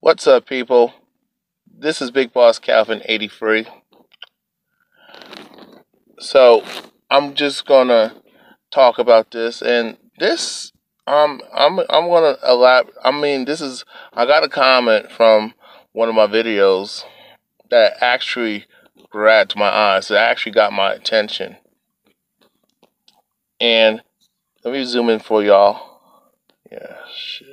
What's up, people? This is Big Boss Calvin 83. So I'm just gonna talk about this, and this I'm gonna elaborate. I got a comment from one of my videos that actually grabbed my eyes. It actually got my attention, and let me zoom in for y'all. Yeah, shit.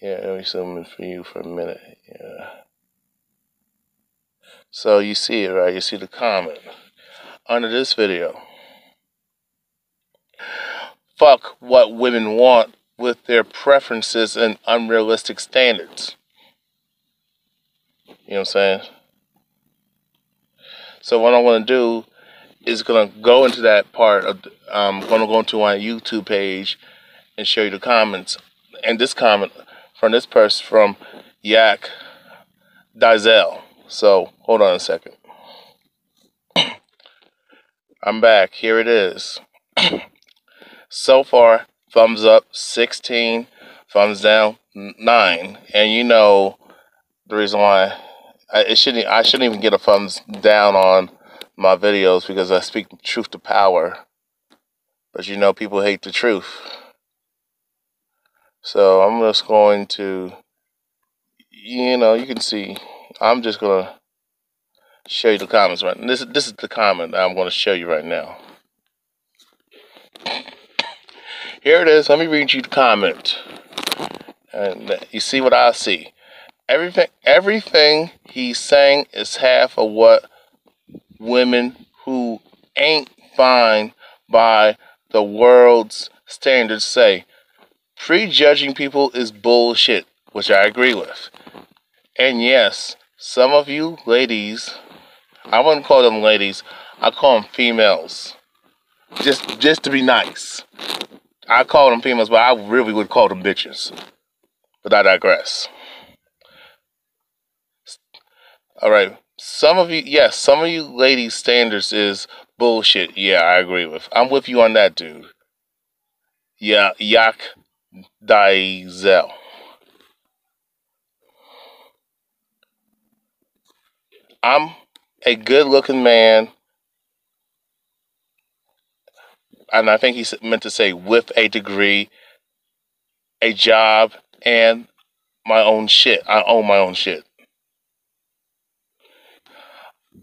Yeah, let me zoom in for you for a minute. Yeah. So you see it, right? You see the comment under this video. Fuck what women want with their preferences and unrealistic standards. You know what I'm saying? So what I'm going to do is going to go into that part of. I'm going to go into my YouTube page and show you the comments. And this comment from this person from Yak Dizel. So hold on a second. I'm back. Here it is. So far, thumbs up 16, thumbs down 9, and you know the reason why I shouldn't even get a thumbs down on my videos because I speak truth to power. But you know people hate the truth, so I'm just going to, you can see. I'm just gonna show you the comments right. This is the comment that I'm going to show you right now. Here it is. Let me read you the comment. And you see what I see. Everything he's saying is half of what women who ain't fine by the world's standards say. Prejudging people is bullshit, which I agree with. And yes, some of you ladies, I wouldn't call them ladies, I call them females. Just to be nice. I call them females, but I really would call them bitches. But I digress. Alright, some of you ladies' standards is bullshit. Yeah, I agree with. I'm with you on that, dude. Yeah, Yak Dizel. I'm a good-looking man, and I think he meant to say with a degree, a job, and my own shit. I own my own shit.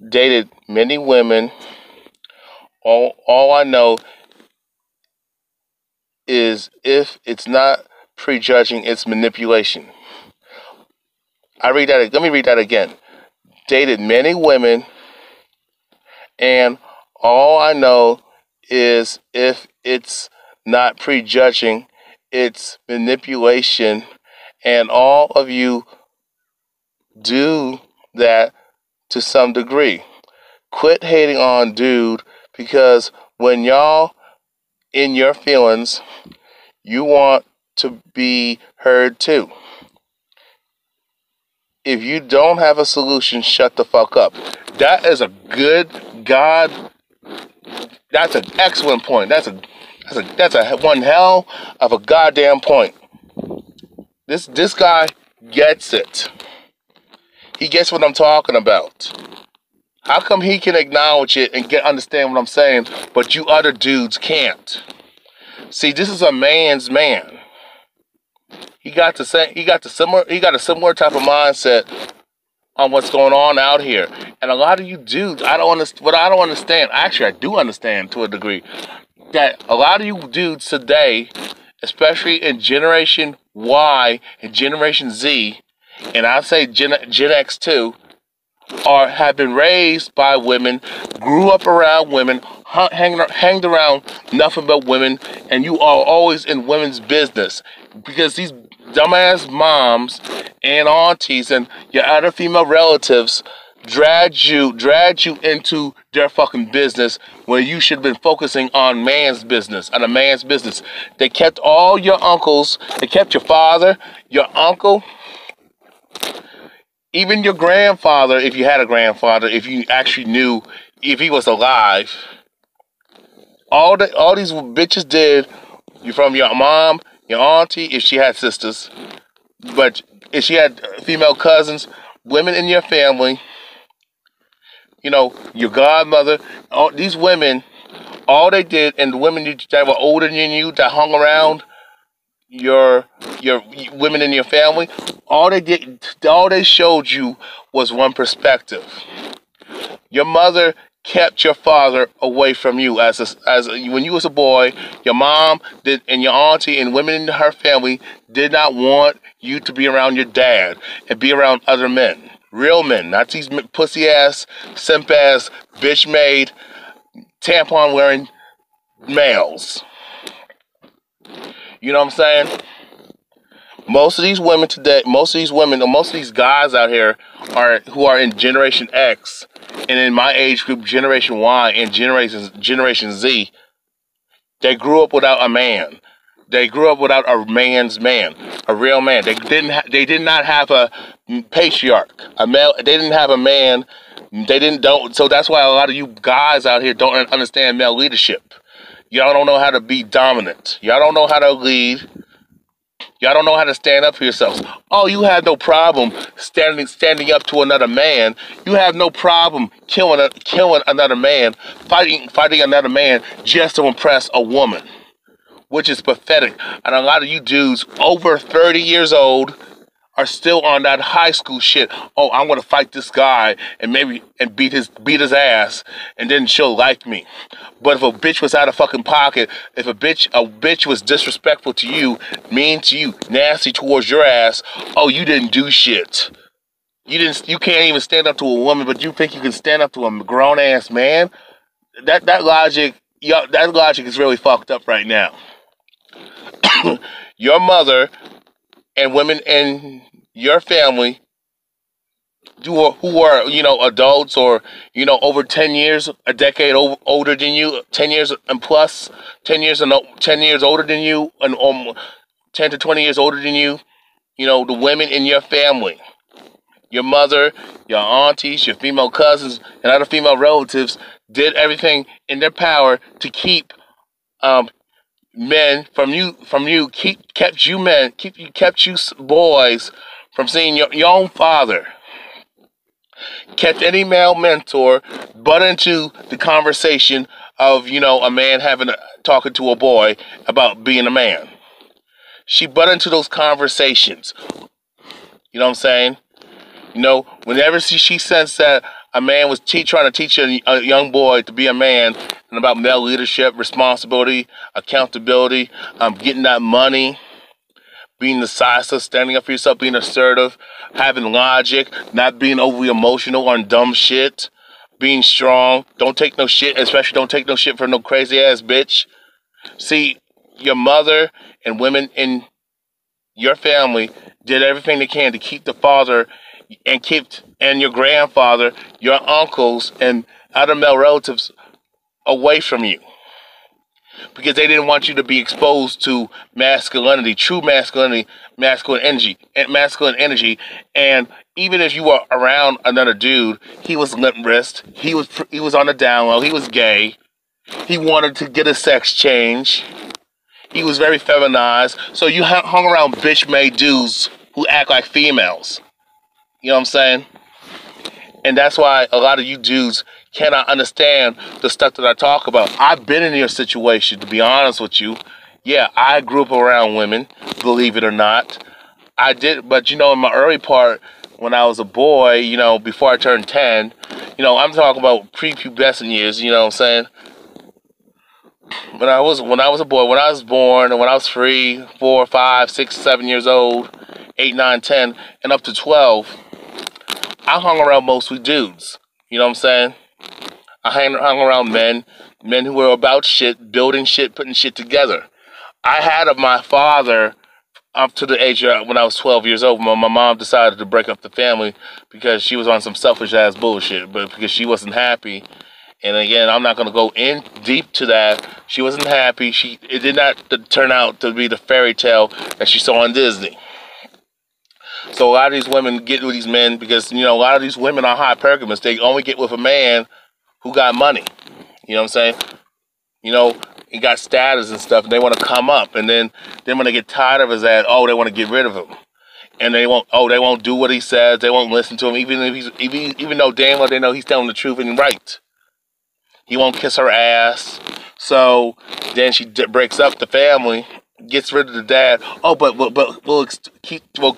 Dated many women. All I know is if it's not prejudging, it's manipulation. Let me read that again. Dated many women, and all I know is if it's not prejudging, it's manipulation, and all of you do that to some degree. Quit hating on dude, because when y'all in your feelings, you want to be heard too. If you don't have a solution, shut the fuck up. That is a good God. That's an excellent point. That's a one hell of a goddamn point. This guy gets it. He gets what I'm talking about. How come he can acknowledge it and understand what I'm saying, but you other dudes can't? See, this is a man's man. He got a similar type of mindset on what's going on out here. And a lot of you dudes, I don't understand. Actually, I do understand to a degree that a lot of you dudes today, especially in Generation Y and Generation Z, and I say Gen X too, have been raised by women, grew up around women, hanged around nothing but women, and you are always in women's business because these dumbass moms and aunties and your other female relatives dragged you into their fucking business when you should have been focusing on man's business, on a man's business. They kept all your uncles, they kept your father, your uncle, even your grandfather, if you had a grandfather, if you actually knew if he was alive. All these bitches did, from your mom, your auntie, if she had sisters, but if she had female cousins, women in your family, you know, your godmother, all these women, all they did, and the women that were older than you that hung around your women in your family, all they showed you was one perspective. Your mother kept your father away from you when you was a boy. Your mom did, and your auntie and women in her family did not want you to be around your dad and be around other men, real men, not these pussy ass, simp ass, bitch made, tampon wearing males. You know what I'm saying? Most of these women today, most of these guys out here who are in Generation X and in my age group, Generation Y and Generation Z, they grew up without a man. They grew up without a man's man, a real man. They did not have a patriarch, a male. They didn't have a man. So that's why a lot of you guys out here don't understand male leadership. Y'all don't know how to be dominant. Y'all don't know how to lead. Y'all don't know how to stand up for yourselves. Oh, you have no problem standing up to another man. You have no problem killing another man, fighting another man just to impress a woman, which is pathetic. And a lot of you dudes over 30 years old are still on that high school shit. Oh, I'm gonna fight this guy and beat his ass, and then she'll like me. But if a bitch was out of fucking pocket, if a bitch was disrespectful to you, mean to you, nasty towards your ass, oh, you didn't do shit. You can't even stand up to a woman, but you think you can stand up to a grown ass man? That logic is really fucked up right now. Your mother and women in your family who are, you know, adults or, you know, over 10 years, a decade older than you, 10 years and plus, 10 years older than you, and 10 to 20 years older than you, you know, the women in your family, your mother, your aunties, your female cousins, and other female relatives did everything in their power to keep men from you, kept you boys from seeing your own father. Kept any male mentor but into the conversation of, you know, a man talking to a boy about being a man. She butt into those conversations. You know what I'm saying? You know, whenever she sensed that a man was trying to teach a young boy to be a man and about male leadership, responsibility, accountability, getting that money, being decisive, standing up for yourself, being assertive, having logic, not being overly emotional on dumb shit, being strong, don't take no shit, especially don't take no shit from no crazy ass bitch. See, your mother and women in your family did everything they can to keep the father and your grandfather, your uncles, and other male relatives away from you, because they didn't want you to be exposed to masculinity, true masculinity, masculine energy. And even if you were around another dude, he was limp wrist, he was on the down low, he was gay, he wanted to get a sex change, he was very feminized. So you hung around bitch-made dudes who act like females. You know what I'm saying? And that's why a lot of you dudes cannot understand the stuff that I talk about. I've been in your situation, to be honest with you. Yeah, I grew up around women, believe it or not. I did, but, you know, in my early part, when I was a boy, you know, before I turned 10, you know, I'm talking about prepubescent years, you know what I'm saying? When I was a boy, when I was born, and when I was 3, 4, 5, 6, 7 years old, 8, 9, 10, and up to 12, I hung around mostly dudes. You know what I'm saying? I hung around men who were about shit, building shit, putting shit together. I had my father up to the age of when I was 12 years old. My mom decided to break up the family because she was on some selfish ass bullshit, but because she wasn't happy. And again, I'm not going to go in deep to that. She wasn't happy. It did not turn out to be the fairy tale that she saw on Disney. So a lot of these women get with these men because, you know, a lot of these women are hypergamous. They only get with a man who got money. You know what I'm saying? You know, he got status and stuff, and they want to come up, and then when they get tired of his ass, they want to get rid of him. And they won't do what he says. They won't listen to him, even though damn well they know he's telling the truth and right. He won't kiss her ass. So then she breaks up the family, gets rid of the dad. But we'll keep the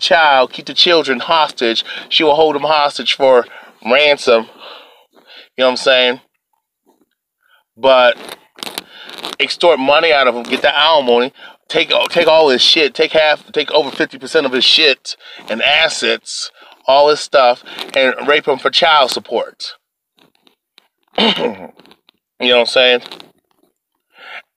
child, keep the children hostage. She will hold them hostage for ransom. You know what I'm saying? But extort money out of him, get the alimony. Take all his shit, take over 50% of his shit and assets, all his stuff, and rape him for child support. You know what I'm saying?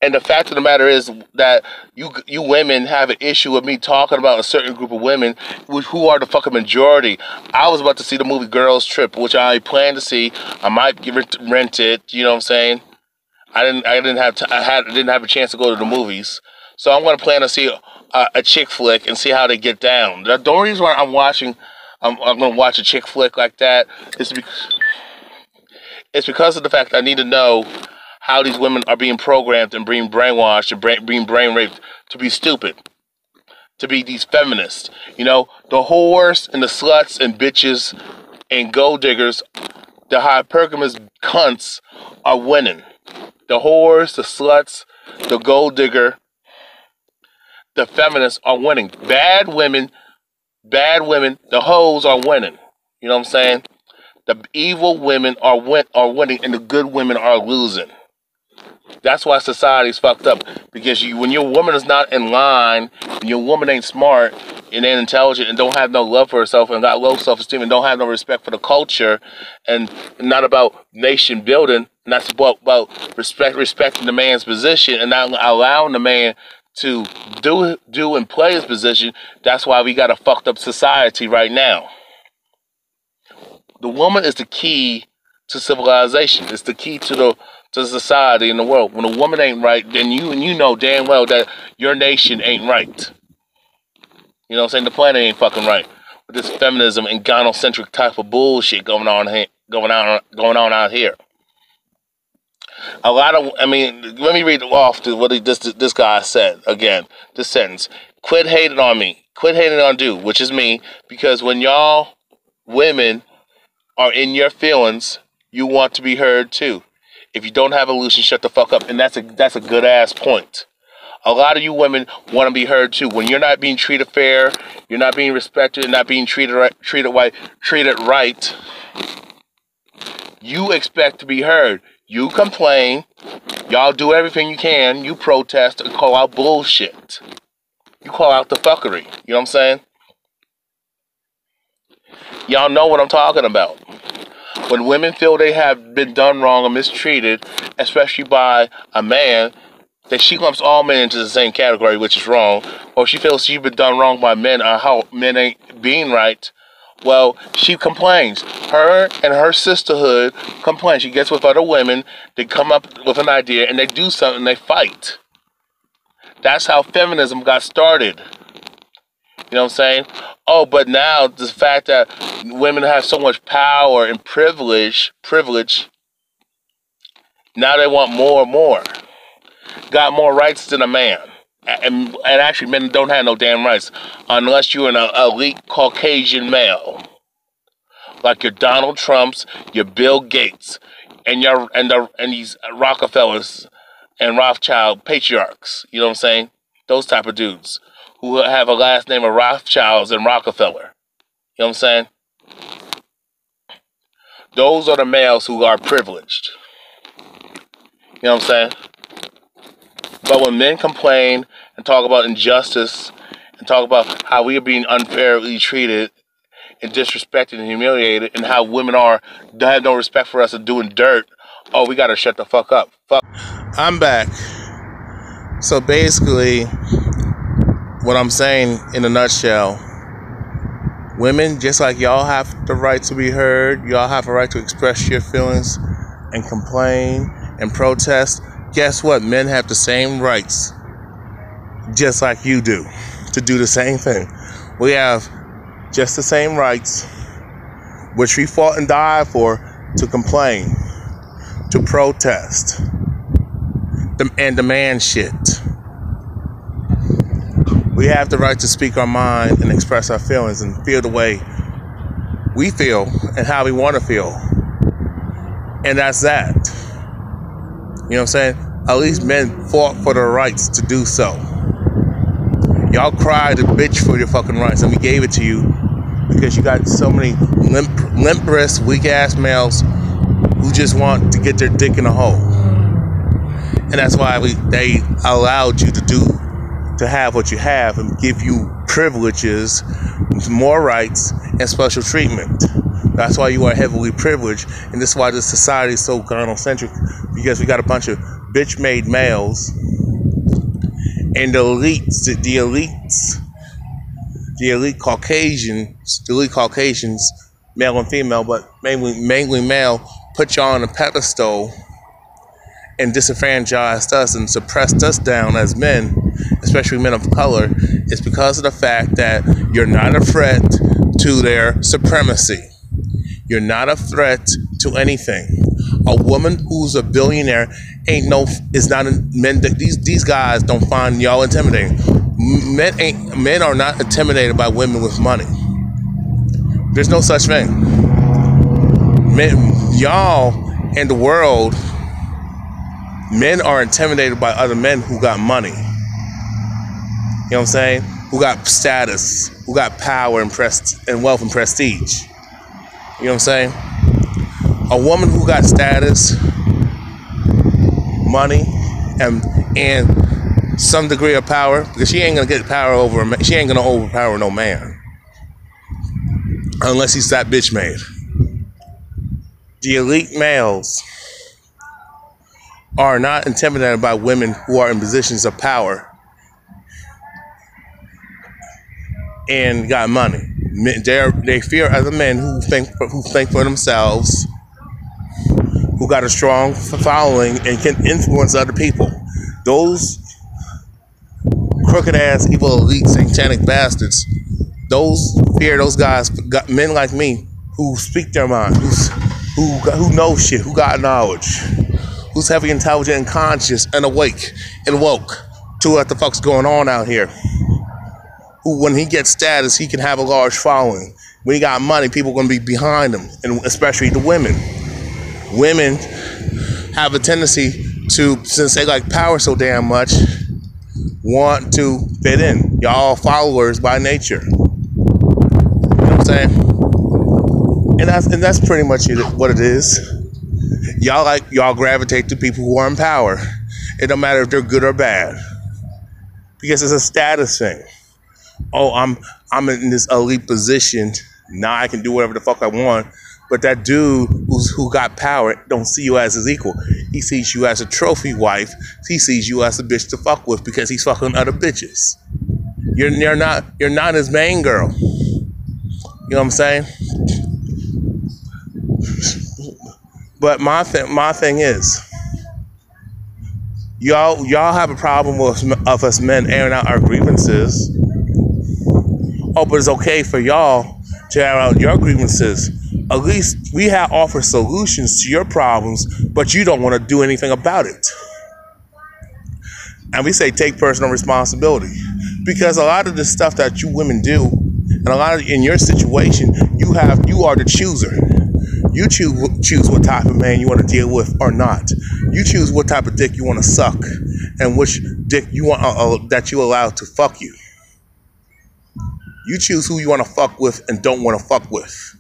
And the fact of the matter is that you women have an issue with me talking about a certain group of women who are the fucking majority. I was about to see the movie Girls Trip, which I plan to see. I might rent it. You know what I'm saying? I didn't have a chance to go to the movies. So I'm going to plan to see a chick flick and see how they get down. The only reason why I'm going to watch a chick flick like that is because of the fact that I need to know how these women are being programmed and being brainwashed and being brain raped to be stupid, to be these feminists. You know, the whores and the sluts and bitches and gold diggers, the hypergamous cunts are winning. The whores, the sluts, the gold digger, the feminists are winning. Bad women, the hoes are winning. You know what I'm saying? The evil women are winning, and the good women are losing. That's why society's fucked up. Because when your woman is not in line, and your woman ain't smart, and ain't intelligent, and don't have no love for herself, and got low self-esteem, and don't have no respect for the culture, and not about nation building, and that's about respecting the man's position, and not allowing the man to do and play his position. That's why we got a fucked up society right now. The woman is the key to civilization. It's the key to society in the world. When a woman ain't right, then you know damn well that your nation ain't right. You know what I'm saying? The planet ain't fucking right. With this feminism and gynocentric type of bullshit going on out here. Let me read off to what this guy said again. This sentence: quit hating on me. Quit hating on dude, which is me, because when y'all women are in your feelings, you want to be heard too. If you don't have a solution, shut the fuck up. And that's a good ass point. A lot of you women want to be heard too. When you're not being treated fair, you're not being respected, and not being treated right, you expect to be heard. You complain, y'all do everything you can, you protest and call out bullshit. You call out the fuckery. You know what I'm saying? Y'all know what I'm talking about. When women feel they have been done wrong or mistreated, especially by a man, that she lumps all men into the same category, which is wrong, or she feels she's been done wrong by men, or how men ain't being right, well, she complains. Her and her sisterhood complain. She gets with other women, they come up with an idea, and they do something, they fight. That's how feminism got started. You know what I'm saying? Oh, but now the fact that women have so much power and privilege, now they want more and more. Got more rights than a man. And actually, men don't have no damn rights unless you're an elite Caucasian male. Like your Donald Trumps, your Bill Gates, and these Rockefellers and Rothschild patriarchs. You know what I'm saying? Those type of dudes who have a last name of Rothschilds and Rockefeller. You know what I'm saying? Those are the males who are privileged. You know what I'm saying? But when men complain and talk about injustice and talk about how we are being unfairly treated and disrespected and humiliated, and how women have no respect for us and doing dirt, oh, we gotta shut the fuck up. Fuck. I'm back. So basically, what I'm saying in a nutshell, women, just like y'all have the right to be heard, y'all have a right to express your feelings and complain and protest. Guess what? Men have the same rights, just like you do, to do the same thing. We have just the same rights, which we fought and died for, to complain. to protest and demand shit. We have the right to speak our mind and express our feelings and feel the way we feel and how we want to feel. And that's that. You know what I'm saying? At least men fought for their rights to do so. Y'all cried and bitch for your fucking rights, and we gave it to you because you got so many limp wrist, weak ass males who just want to get their dick in a hole. And that's why they allowed you to have what you have and give you privileges, more rights, and special treatment. That's why you are heavily privileged, and this is why this society is so gynocentric, because we got a bunch of bitch-made males and the elite Caucasians, male and female, but mainly male, put y'all on a pedestal and disenfranchised us and suppressed us down as men, especially men of color. It's because of the fact that you're not a threat to their supremacy. You're not a threat to anything. A woman who's a billionaire these guys don't find y'all intimidating. Men are not intimidated by women with money. There's no such thing. Y'all in the world, men are intimidated by other men who got money. You know what I'm saying? Who got status, who got power and wealth and prestige. You know what I'm saying? A woman who got status, money, and some degree of power, because she ain't gonna get power over a man. She ain't gonna overpower no man unless he's that bitch made. The elite males are not intimidated by women who are in positions of power and got money. They fear other men who think for themselves, who got a strong following and can influence other people. Those crooked ass, evil, elite, satanic bastards, those guys, men like me who speak their mind, who know shit, who got knowledge, who's heavy, intelligent, and conscious, and awake and woke to what the fuck's going on out here. Who, when he gets status, he can have a large following. When he got money, people are going to be behind him, and especially the women. Women have a tendency to, since they like power so damn much, want to fit in. Y'all followers by nature. You know what I'm saying? And that's pretty much what it is. Y'all gravitate to people who are in power. It don't matter if they're good or bad, because it's a status thing. Oh, I'm in this elite position. Now I can do whatever the fuck I want. But that dude who got power don't see you as his equal. He sees you as a trophy wife. He sees you as a bitch to fuck with because he's fucking other bitches. You're not his main girl. You know what I'm saying? But my thing is, y'all have a problem of us men airing out our grievances. Oh, but it's okay for y'all to air out your grievances. At least we offer solutions to your problems, but you don't want to do anything about it. And we say take personal responsibility, because a lot of the stuff that you women do, and a lot of in your situation, you are the chooser. You choose what type of man you want to deal with or not. You choose what type of dick you want to suck, and which dick you want that you allow to fuck you. You choose who you want to fuck with and don't want to fuck with.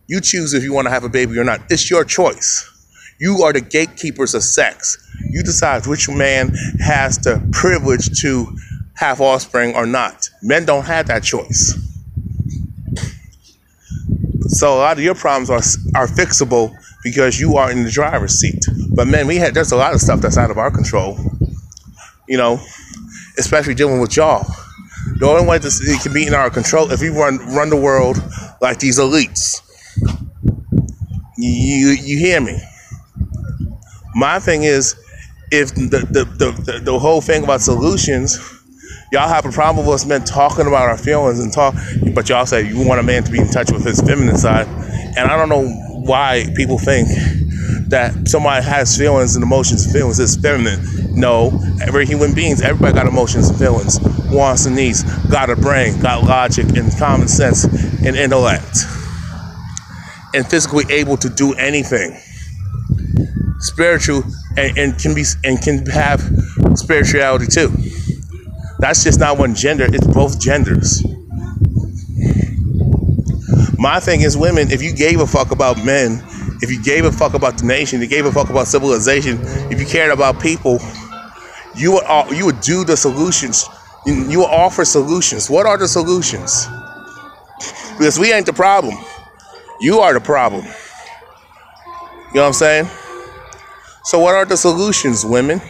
You choose if you want to have a baby or not. It's your choice. You are the gatekeepers of sex. You decide which man has the privilege to have offspring or not. Men don't have that choice. So a lot of your problems are fixable because you are in the driver's seat. But men, there's a lot of stuff that's out of our control. You know, especially dealing with y'all. The only way it can be in our control if we run the world like these elites. You hear me? My thing is, if the whole thing about solutions, y'all have a problem with us men talking about our feelings but y'all say you want a man to be in touch with his feminine side, and I don't know why people think that somebody has feelings and emotions and feelings is feminine. No, every human beings, everybody got emotions and feelings, wants and needs, got a brain, got logic and common sense and intellect, and physically able to do anything. Spiritual and can have spirituality too. That's just not one gender, it's both genders. My thing is, women, if you gave a fuck about men, if you gave a fuck about the nation, if you gave a fuck about civilization, if you cared about people, you would do the solutions. You would offer solutions. What are the solutions? Because we ain't the problem. You are the problem. You know what I'm saying? So what are the solutions, women?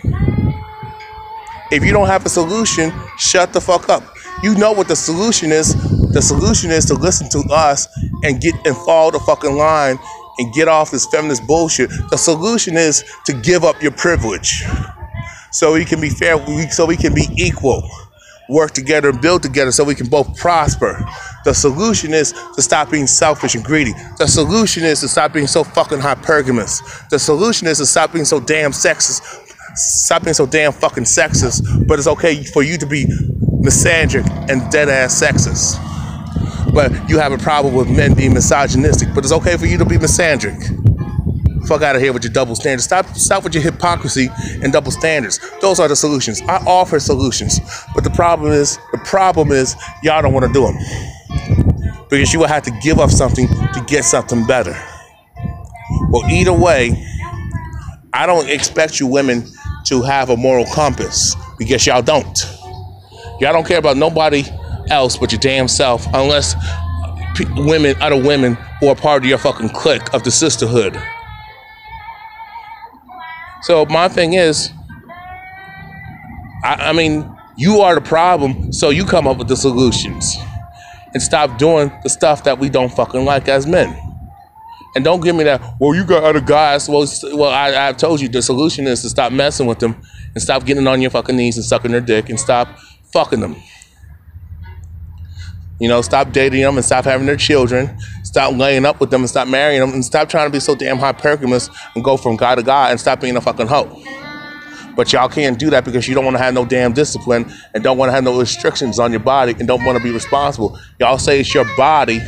If you don't have a solution, shut the fuck up. You know what the solution is. The solution is to listen to us and follow the fucking line and get off this feminist bullshit. The solution is to give up your privilege so we can be fair, so we can be equal, work together and build together so we can both prosper. The solution is to stop being selfish and greedy. The solution is to stop being so fucking hypergamous. The solution is to stop being so damn sexist. Stop being so damn fucking sexist. But it's okay for you to be misandric and dead-ass sexist. But you have a problem with men being misogynistic. But it's okay for you to be misandric. Fuck out of here with your double standards. Stop with your hypocrisy and double standards. Those are the solutions. I offer solutions. But the problem is y'all don't want to do them. Because you will have to give up something to get something better. Well, either way, I don't expect you women to have a moral compass, because y'all don't. Y'all don't care about nobody else but your damn self, unless other women who are part of your fucking clique of the sisterhood. So my thing is, I mean, you are the problem, so you come up with the solutions. And stop doing the stuff that we don't fucking like as men. And don't give me that, well, you got other guys. Well, I've told you the solution is to stop messing with them and stop getting on your fucking knees and sucking their dick and stop fucking them. You know, stop dating them and stop having their children. Stop laying up with them and stop marrying them and stop trying to be so damn hypergamous and go from guy to guy and stop being a fucking hoe. But y'all can't do that because you don't want to have no damn discipline and don't want to have no restrictions on your body and don't want to be responsible. Y'all say it's your body.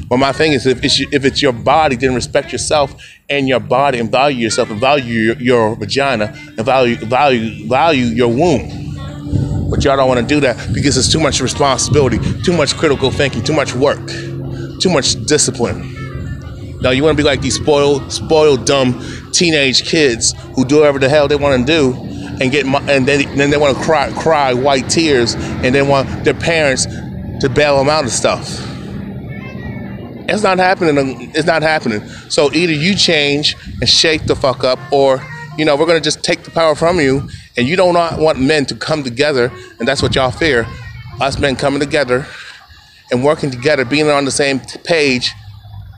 Well, my thing is, if it's your body, then respect yourself and your body and value yourself and value your vagina and value your womb. But y'all don't want to do that because it's too much responsibility, too much critical thinking, too much work, too much discipline. Now you want to be like these spoiled, dumb teenage kids who do whatever the hell they want to do and then they want to cry white tears and they want their parents to bail them out of stuff. It's not happening. It's not happening. So either you change and shake the fuck up, or, you know, we're going to just take the power from you. And you don't want men to come together, and that's what y'all fear. Us men coming together and working together, being on the same page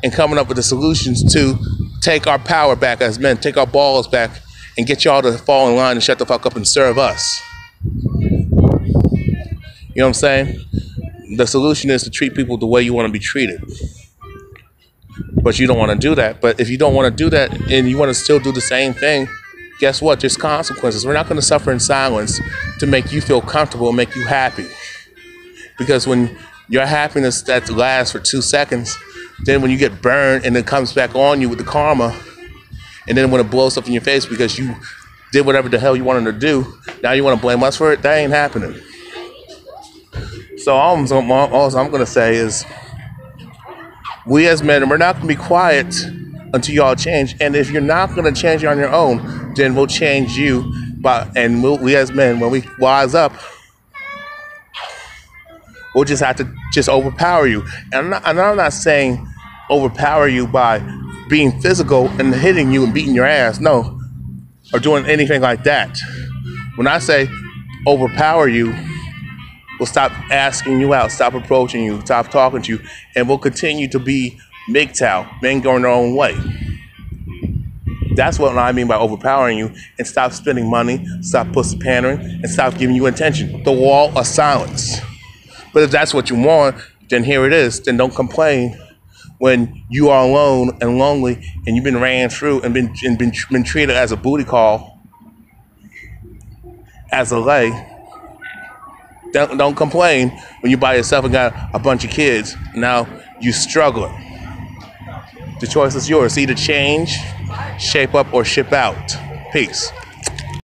and coming up with the solutions to take our power back as men, take our balls back, and get y'all to fall in line and shut the fuck up and serve us. You know what I'm saying? The solution is to treat people the way you want to be treated. But you don't want to do that. But if you don't want to do that and you want to still do the same thing, guess what? There's consequences. We're not going to suffer in silence to make you feel comfortable and make you happy. Because when your happiness that lasts for 2 seconds, then when you get burned and it comes back on you with the karma, and then when it blows up in your face because you did whatever the hell you wanted to do, now you want to blame us for it? That ain't happening. So all I'm going to say is, we as men, we're not going to be quiet until y'all change. And if you're not going to change on your own, then we'll change you. And we as men, when we wise up, we'll just have to just overpower you. And I'm not saying overpower you by being physical and hitting you and beating your ass. No. Or doing anything like that. When I say overpower you, we'll stop asking you out, stop approaching you, stop talking to you, and we'll continue to be MGTOW, men going their own way. That's what I mean by overpowering you, and stop spending money, stop pussy pandering, and stop giving you attention. The wall of silence. But if that's what you want, then here it is. Then don't complain when you are alone and lonely and you've been ran through and been treated as a booty call, as a lay. Don't complain when you by yourself and got a bunch of kids. Now you struggling. The choice is yours. Either change, shape up, or ship out. Peace.